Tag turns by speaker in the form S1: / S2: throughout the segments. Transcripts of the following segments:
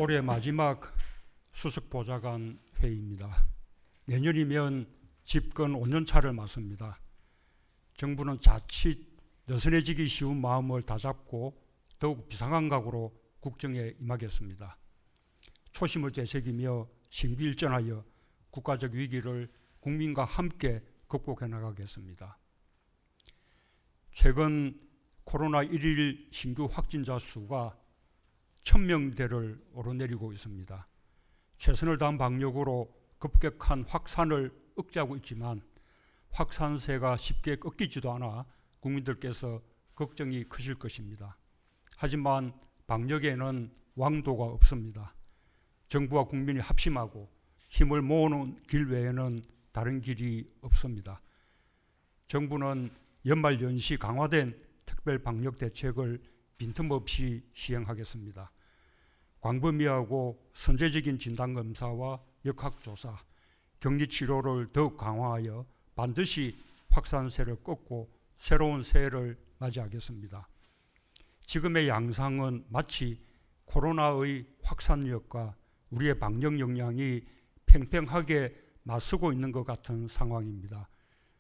S1: 올해 마지막 수석보좌관 회의입니다. 내년이면 집권 5년차를 맞습니다. 정부는 자칫 느슨해지기 쉬운 마음을 다잡고 더욱 비상한 각오로 국정에 임하겠습니다. 초심을 되새기며 신비일전하여 국가적 위기를 국민과 함께 극복해 나가겠습니다. 최근 코로나 1일 신규 확진자 수가 1000명대를 오르내리고 있습니다. 최선을 다한 방역으로 급격한 확산을 억제하고 있지만 확산세가 쉽게 꺾이지도 않아 국민들께서 걱정이 크실 것입니다. 하지만 방역에는 왕도가 없습니다. 정부와 국민이 합심하고 힘을 모으는 길 외에는 다른 길이 없습니다. 정부는 연말연시 강화된 특별 방역 대책을 빈틈없이 시행하겠습니다. 광범위하고 선제적인 진단검사와 역학조사, 격리치료를 더욱 강화하여 반드시 확산세를 꺾고 새로운 새해를 맞이하겠습니다. 지금의 양상은 마치 코로나의 확산력과 우리의 방역 역량이 팽팽하게 맞서고 있는 것 같은 상황입니다.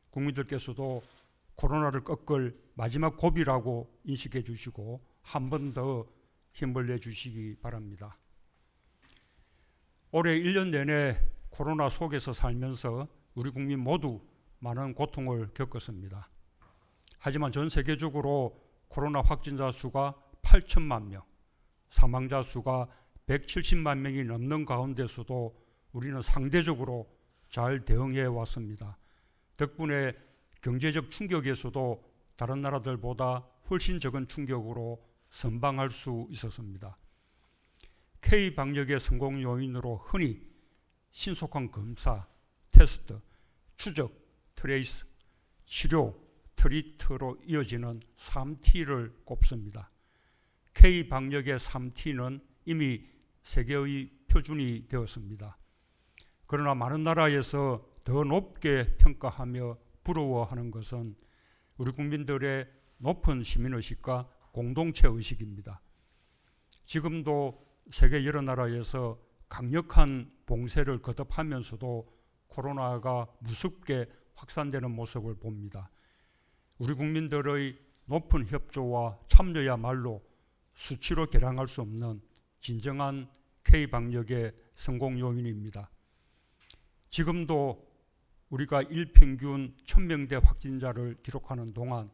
S1: 국민들께서도 코로나를 꺾을 마지막 고비라고 인식해 주시고 한 번 더 힘을 내주시기 바랍니다. 올해 1년 내내 코로나 속에서 살면서 우리 국민 모두 많은 고통을 겪었습니다. 하지만 전 세계적으로 코로나 확진자 수가 8천만 명, 사망자 수가 170만 명이 넘는 가운데서도 우리는 상대적으로 잘 대응해 왔습니다. 덕분에 경제적 충격에서도 다른 나라들보다 훨씬 적은 충격으로 선방할 수 있었습니다. K-방역의 성공 요인으로 흔히 신속한 검사, 테스트, 추적, 트레이스, 치료, 트리트로 이어지는 3T를 꼽습니다. K-방역의 3T는 이미 세계의 표준이 되었습니다. 그러나 많은 나라에서 더 높게 평가하며 부러워하는 것은 우리 국민들의 높은 시민의식과 공동체의식입니다. 지금도 세계 여러 나라에서 강력한 봉쇄를 거듭하면서도 코로나가 무섭게 확산되는 모습을 봅니다. 우리 국민들의 높은 협조와 참여야말로 수치로 계량할 수 없는 진정한 K-방역의 성공 요인입니다. 지금도 우리가 일평균 1000명대 확진자를 기록하는 동안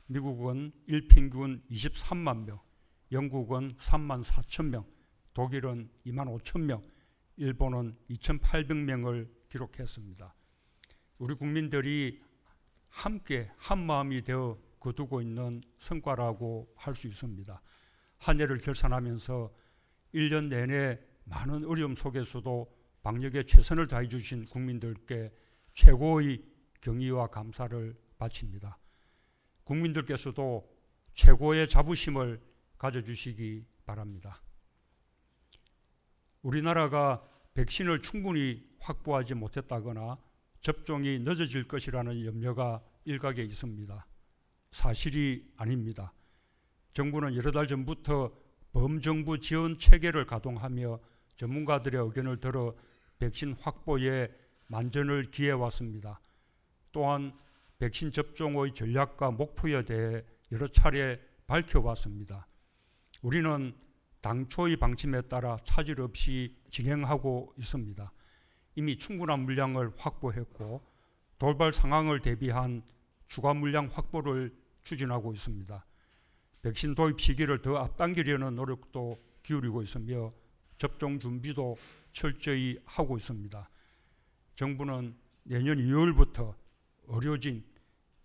S1: 미국은 일평균 23만 명, 영국은 3만 4천 명, 독일은 2만 5천 명, 일본은 2,800명을 기록했습니다. 우리 국민들이 함께 한마음이 되어 거두고 있는 성과라고 할 수 있습니다. 한 해를 결산하면서 1년 내내 많은 어려움 속에서도 방역에 최선을 다해 주신 국민들께 최고의 경의와 감사를 바칩니다. 국민들께서도 최고의 자부심을 가져주시기 바랍니다. 우리나라가 백신을 충분히 확보하지 못했다거나 접종이 늦어질 것이라는 염려가 일각에 있습니다. 사실이 아닙니다. 정부는 여러 달 전부터 범정부 지원 체계를 가동하며 전문가들의 의견을 들어 백신 확보에 만전을 기해왔습니다. 또한 백신 접종의 전략과 목표에 대해 여러 차례 밝혀왔습니다. 우리는 당초의 방침에 따라 차질 없이 진행하고 있습니다. 이미 충분한 물량을 확보했고 돌발 상황을 대비한 추가 물량 확보를 추진하고 있습니다. 백신 도입 시기를 더 앞당기려는 노력도 기울이고 있으며 접종 준비도 철저히 하고 있습니다. 정부는 내년 2월부터 의료진,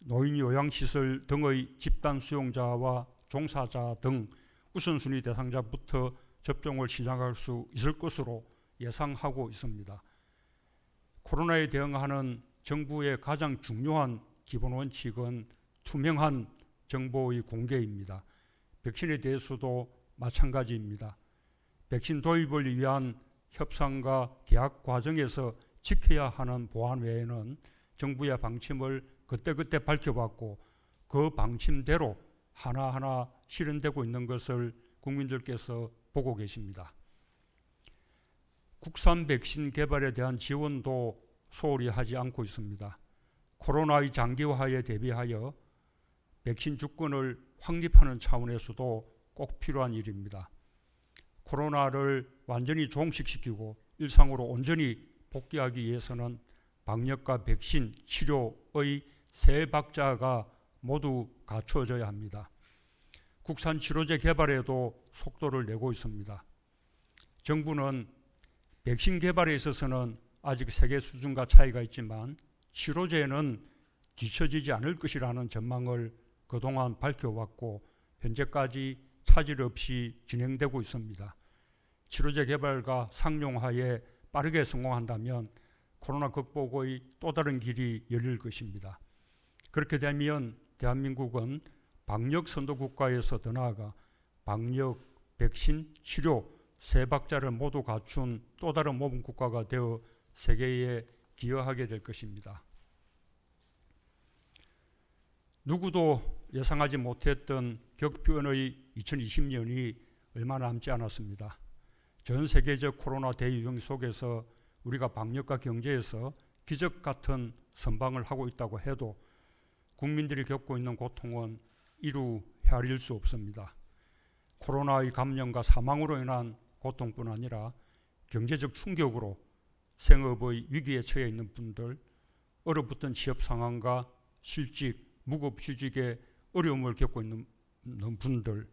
S1: 노인 요양시설 등의 집단 수용자와 종사자 등 우선순위 대상자부터 접종을 시작할 수 있을 것으로 예상하고 있습니다. 코로나에 대응하는 정부의 가장 중요한 기본 원칙은 투명한 정보의 공개입니다. 백신에 대해서도 마찬가지입니다. 백신 도입을 위한 협상과 계약 과정에서 지켜야 하는 보안 외에는 정부의 방침을 그때그때 밝혀왔고 그 방침대로 하나하나 실현되고 있는 것을 국민들께서 보고 계십니다. 국산 백신 개발에 대한 지원도 소홀히 하지 않고 있습니다. 코로나의 장기화에 대비하여 백신 주권을 확립하는 차원에서도 꼭 필요한 일입니다. 코로나를 완전히 종식시키고 일상으로 온전히 복귀하기 위해서는 방역과 백신, 치료의 세 박자가 모두 갖추어져야 합니다. 국산 치료제 개발에도 속도를 내고 있습니다. 정부는 백신 개발에 있어서는 아직 세계 수준과 차이가 있지만 치료제는 뒤처지지 않을 것이라는 전망을 그동안 밝혀왔고 현재까지 차질 없이 진행되고 있습니다. 치료제 개발과 상용화에 빠르게 성공한다면 코로나 극복의 또 다른 길이 열릴 것입니다. 그렇게 되면 대한민국은 방역 선도 국가에서 더 나아가 방역, 백신, 치료 세 박자를 모두 갖춘 또 다른 모범 국가가 되어 세계에 기여하게 될 것입니다. 누구도 예상하지 못했던 격변의 2020년이 얼마 남지 않았습니다. 전 세계적 코로나 대유행 속에서 우리가 방역과 경제에서 기적 같은 선방을 하고 있다고 해도 국민들이 겪고 있는 고통은 이루 헤아릴 수 없습니다. 코로나의 감염과 사망으로 인한 고통뿐 아니라 경제적 충격으로 생업의 위기에 처해 있는 분들, 얼어붙은 취업 상황과 실직, 무급휴직의 어려움을 겪고 있는 분들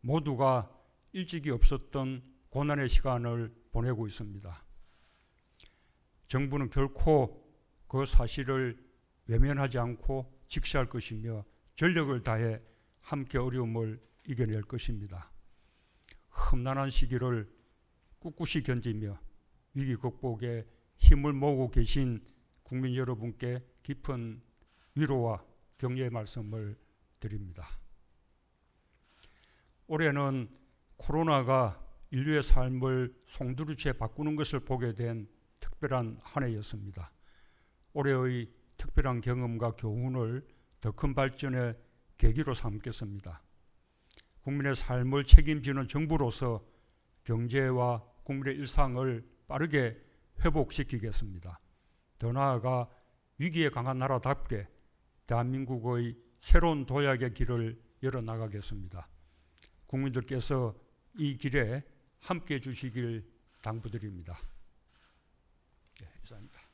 S1: 모두가 일찍이 없었던 고난의 시간을 보내고 있습니다. 정부는 결코 그 사실을 외면하지 않고 직시할 것이며 전력을 다해 함께 어려움을 이겨낼 것입니다. 험난한 시기를 꿋꿋이 견디며 위기 극복에 힘을 모으고 계신 국민 여러분께 깊은 위로와 격려의 말씀을 드립니다. 올해는 코로나가 인류의 삶을 송두리째 바꾸는 것을 보게 된 특별한 한 해였습니다. 올해의 특별한 경험과 교훈을 더 큰 발전의 계기로 삼겠습니다. 국민의 삶을 책임지는 정부로서 경제와 국민의 일상을 빠르게 회복시키겠습니다. 더 나아가 위기에 강한 나라답게 대한민국의 새로운 도약의 길을 열어나가겠습니다. 국민들께서 이 길에 함께해 주시길 당부드립니다. 네, 이상입니다.